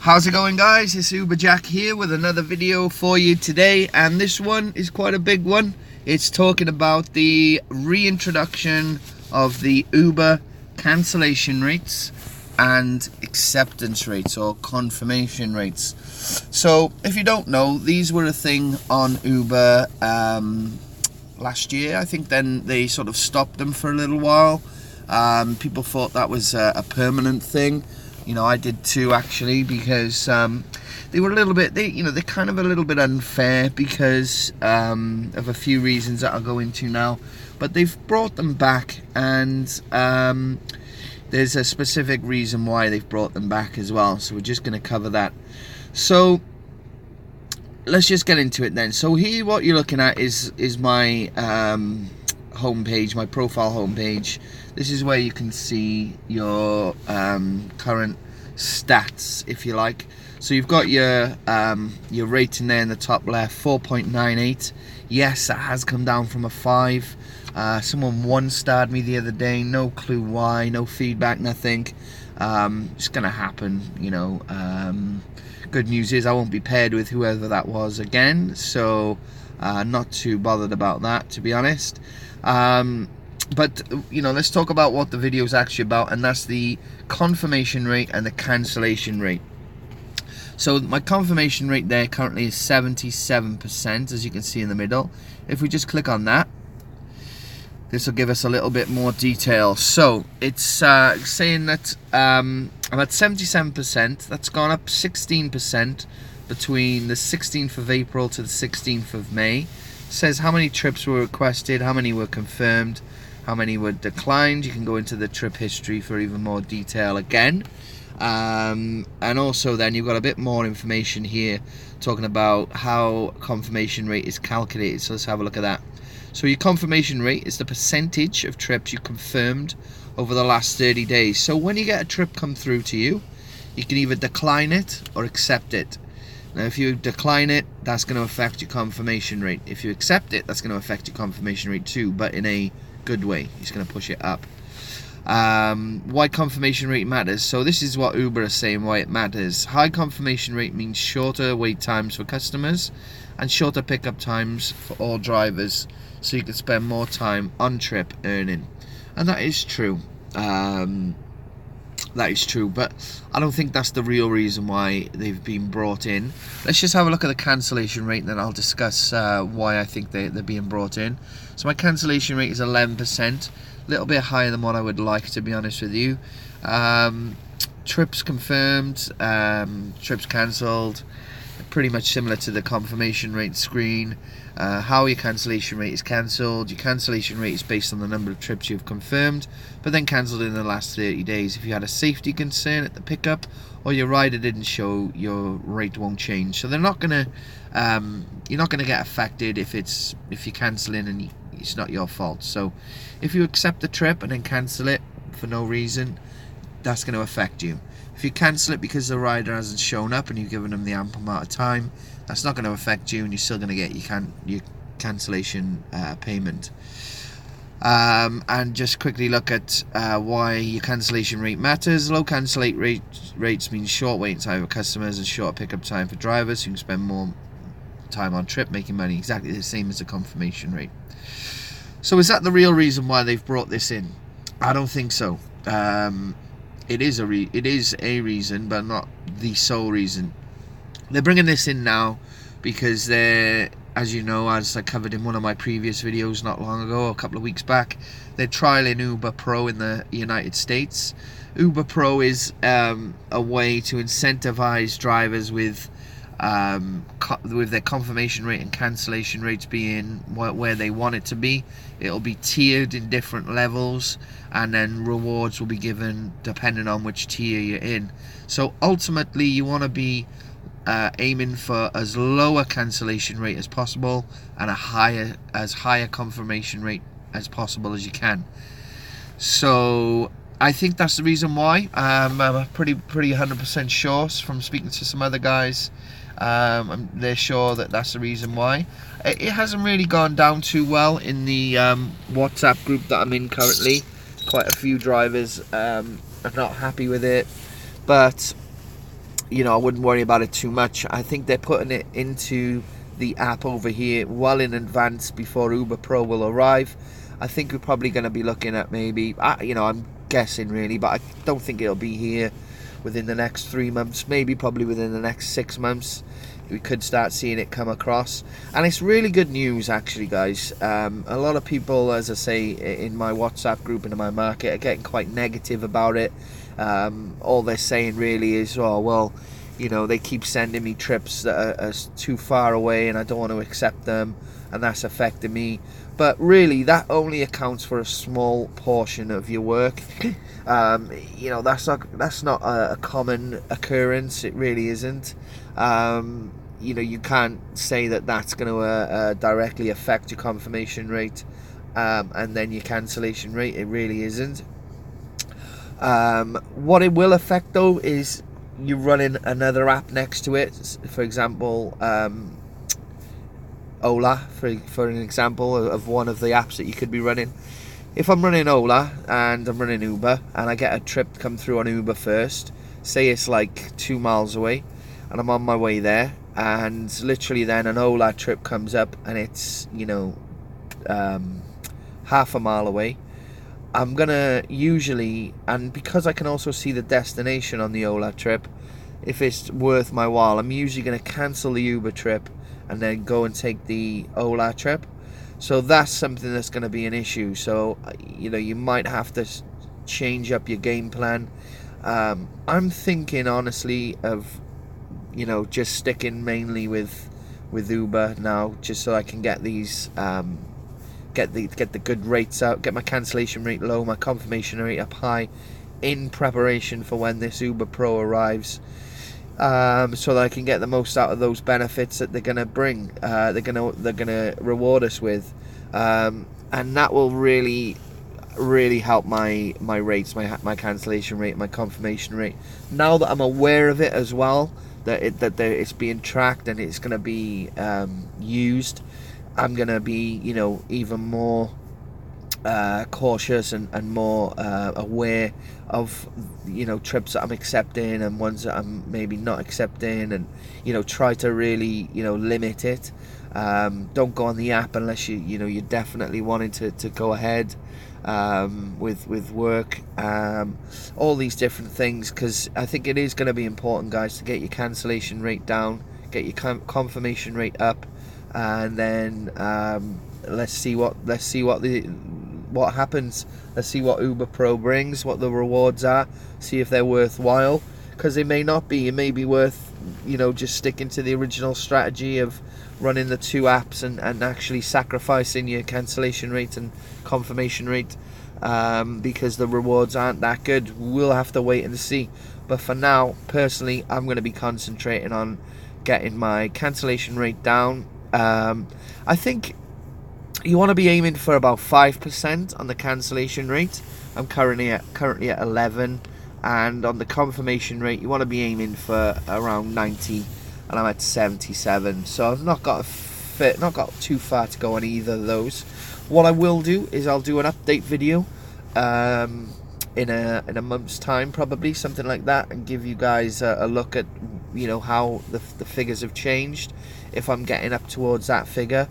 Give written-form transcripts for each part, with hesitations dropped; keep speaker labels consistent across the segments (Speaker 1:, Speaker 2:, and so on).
Speaker 1: How's it going, guys? It's Uber Jack here with another video for you today, and this one is quite a big one. It's talking about the reintroduction of the Uber cancellation rates and acceptance rates or confirmation rates. So if you don't know, these were a thing on Uber last year. I think then they sort of stopped them for a little while. People thought that was a permanent thing. You know, I did too, actually, because they were a little bit, they're kind of a little bit unfair because of a few reasons that I'll go into now. But they've brought them back, and there's a specific reason why they've brought them back as well. So we're just going to cover that. So let's just get into it then. So here, what you're looking at is my homepage, my profile homepage. This is where you can see your current stats, if you like. So you've got your rating there in the top left, 4.98. Yes, that has come down from a 5. Someone 1-starred me the other day, no clue why, no feedback, nothing. It's gonna happen, you know. Good news is I won't be paired with whoever that was again, so not too bothered about that, to be honest. But you know, let's talk about what the video is actually about, and that's the confirmation rate and the cancellation rate. So my confirmation rate there currently is 77%, as you can see in the middle. If we just click on that, this will give us a little bit more detail. So it's saying that I'm at 77%. That's gone up 16% between the 16th of April to the 16th of May. It says how many trips were requested, how many were confirmed, how many were declined. You can go into the trip history for even more detail again. And also then you've got a bit more information here talking about how confirmation rate is calculated. So let's have a look at that. So your confirmation rate is the percentage of trips you confirmed over the last 30 days. So when you get a trip come through to you, you can either decline it or accept it. Now if you decline it, that's going to affect your confirmation rate. If you accept it, that's going to affect your confirmation rate too, but in a good way. It's going to push it up. Why confirmation rate matters. So this is what Uber is saying why it matters. High confirmation rate means shorter wait times for customers and shorter pickup times for all drivers, so you can spend more time on trip earning. And that is true. That is true, but I don't think that's the real reason why they've been brought in. Let's just have a look at the cancellation rate, and then I'll discuss why I think they're being brought in. So my cancellation rate is 11%, a little bit higher than what I would like, to be honest with you. Trips confirmed, trips cancelled, pretty much similar to the confirmation rate screen. How your cancellation rate is cancelled. Your cancellation rate is based on the number of trips you've confirmed, but then cancelled in the last 30 days. If you had a safety concern at the pickup or your rider didn't show, your rate won't change. So they're not gonna, you're not gonna get affected if you're cancelling and it's not your fault. So if you accept the trip and then cancel it for no reason, that's going to affect you. If you cancel it because the rider hasn't shown up and you've given them the ample amount of time, that's not going to affect you, and you're still going to get your cancellation payment. And just quickly look at why your cancellation rate matters. Low cancellation rates means short wait time for customers and short pickup time for drivers, who can spend more time on trip making money. Exactly the same as the confirmation rate. So is that the real reason why they've brought this in? I don't think so. It is a reason, but not the sole reason. They're bringing this in now because they're, as you know, as I covered in one of my previous videos not long ago, a couple of weeks back, they're trialing Uber Pro in the United States. Uber Pro is a way to incentivize drivers with their confirmation rate and cancellation rates being where they want it to be. It'll be tiered in different levels, and then rewards will be given depending on which tier you're in. So ultimately you want to be aiming for as low a cancellation rate as possible and as high a confirmation rate as possible as you can. So I think that's the reason why. I'm pretty 100% sure from speaking to some other guys. They're sure that that's the reason why. It hasn't really gone down too well in the WhatsApp group that I'm in currently. Quite a few drivers are not happy with it, but you know, I wouldn't worry about it too much. I think they're putting it into the app over here well in advance before Uber Pro will arrive. I think we're probably going to be looking at maybe, you know, I'm guessing really, but I don't think it'll be here within the next 3 months, maybe probably within the next 6 months. We could start seeing it come across, and it's really good news actually, guys. A lot of people, as I say, in my WhatsApp group and in my market are getting quite negative about it. All they're saying really is, oh well, you know, they keep sending me trips that are too far away and I don't want to accept them, and that's affecting me. But really, that only accounts for a small portion of your work. You know, that's not a common occurrence. It really isn't. You know, you can't say that that's going to directly affect your confirmation rate and then your cancellation rate. It really isn't. What it will affect though is you running another app next to it. For example, Ola, for an example of one of the apps that you could be running. If I'm running Ola and I'm running Uber and I get a trip come through on Uber first, say it's like 2 miles away and I'm on my way there, and literally then an Ola trip comes up and it's, you know, half a mile away, I'm gonna usually, and because I can also see the destination on the Ola trip, if it's worth my while, I'm usually gonna cancel the Uber trip and then go and take the Ola trip. So that's something that's going to be an issue. So, you know, you might have to change up your game plan. I'm thinking honestly of, you know, just sticking mainly with Uber now, just so I can get these get the good rates out, get my cancellation rate low, my confirmation rate up high, in preparation for when this Uber Pro arrives. So that I can get the most out of those benefits that they're gonna bring. They're gonna reward us with, and that will really help my rates, my cancellation rate, my confirmation rate. Now that I'm aware of it as well, that it's being tracked and it's gonna be used, I'm gonna be, you know, even more cautious and more aware of, you know, trips that I'm accepting and ones that I'm maybe not accepting, and, you know, try to really, you know, limit it. Don't go on the app unless you know you're definitely wanting to go ahead with work, all these different things, because I think it is going to be important, guys, to get your cancellation rate down, get your confirmation rate up, and then let's see what happens. Let's see what Uber Pro brings, what the rewards are, see if they're worthwhile, because they may not be. It may be worth, you know, just sticking to the original strategy of running the two apps and actually sacrificing your cancellation rate and confirmation rate, because the rewards aren't that good. We'll have to wait and see. But for now, personally, I'm going to be concentrating on getting my cancellation rate down. I think you want to be aiming for about 5% on the cancellation rate. I'm currently at 11, and on the confirmation rate you want to be aiming for around 90, and I'm at 77. So I've not got too far to go on either of those. What I will do is I'll do an update video in a month's time, probably something like that, and give you guys a look at, you know, how the figures have changed, if I'm getting up towards that figure.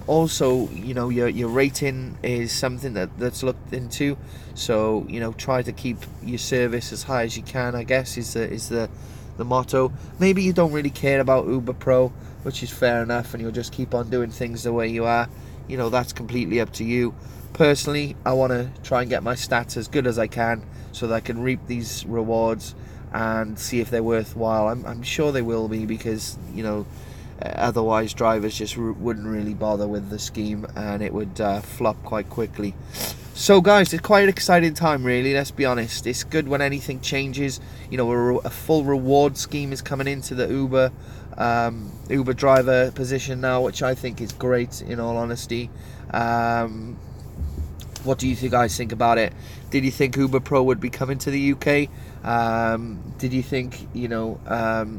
Speaker 1: Also, you know, your rating is something that's looked into, so, you know, try to keep your service as high as you can, I guess, is the motto. Maybe you don't really care about Uber Pro, which is fair enough, and you'll just keep on doing things the way you are. You know, that's completely up to you. Personally, I want to try and get my stats as good as I can so that I can reap these rewards and see if they're worthwhile. I'm sure they will be, because, you know, otherwise drivers just wouldn't really bother with the scheme, and it would flop quite quickly. So guys, it's quite an exciting time, really, let's be honest. It's good when anything changes. You know, a full reward scheme is coming into the Uber driver position now, which I think is great, in all honesty. What do you guys think about it? Did you think Uber Pro would be coming to the UK? Did you think, you know,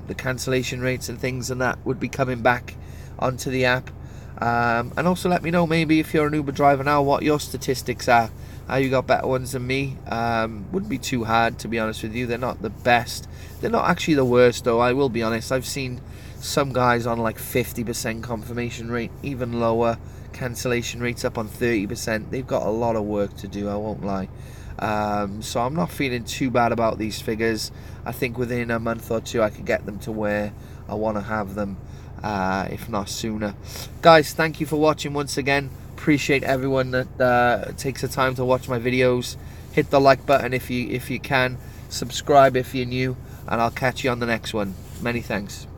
Speaker 1: the cancellation rates and things and that would be coming back onto the app? And also let me know, maybe if you're an Uber driver now, what your statistics are. You got better ones than me. Wouldn't be too hard, to be honest with you. They're not the best. They're not actually the worst, though. I will be honest. I've seen some guys on like 50% confirmation rate, even lower. Cancellation rates up on 30%. They've got a lot of work to do, I won't lie. So I'm not feeling too bad about these figures. I think within a month or two I could get them to where I want to have them, if not sooner. Guys, thank you for watching once again. Appreciate everyone that takes the time to watch my videos. Hit the like button if you can. Subscribe if you're new, and I'll catch you on the next one. Many thanks.